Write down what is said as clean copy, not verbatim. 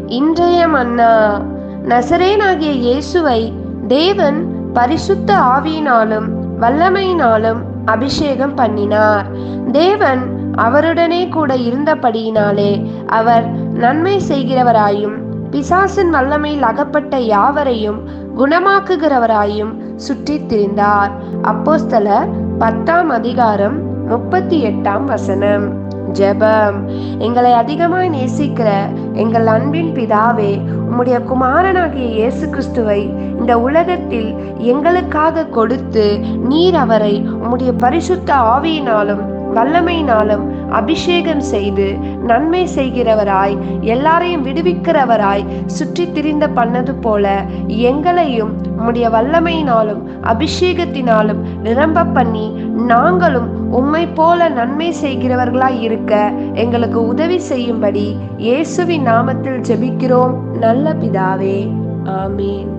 இன்றைய மன்னா. நசரேயனாகிய இயேசுவை தேவன் பரிசுத்த ஆவியினாலும் வல்லமையினாலும் அபிஷேகம் பண்ணினார். தேவன் அவருடனே கூட இருந்தபடியினாலே அவர் நன்மை செய்கிறவராயும் பிசாசின் வல்லமையில் அகப்பட்ட யாவரையும் குணமாக்குகிறவராயும் சுற்றித் திரிந்தார். அப்போஸ்தலர் 10:38. ஜெபம். எங்களை அதிகமாய் நேசிக்கிற எங்கள் அன்பின் பிதாவே, உம்முடைய குமாரனாகிய இயேசு கிறிஸ்துவை இந்த உலகத்தில் எங்களுக்காக கொடுத்து நீர் அவரை உம்முடைய பரிசுத்த ஆவியினாலும் வல்லமையினாலும் அபிஷேகம் செய்து நன்மை செய்கிறவராய் எல்லாரையும் விடுவிக்கிறவராய் சுற்றி திரிந்த பண்ணது போல எங்களையும் உம்முடைய வல்லமையினாலும் அபிஷேகத்தினாலும் நிரம்ப பண்ணி நாங்களும் உம்மை போல நன்மை செய்கிறவர்களாய் இருக்க எங்களுக்கு உதவி செய்யும்படி இயேசுவின் நாமத்தில் ஜெபிக்கிறோம் நல்ல பிதாவே. ஆமீன்.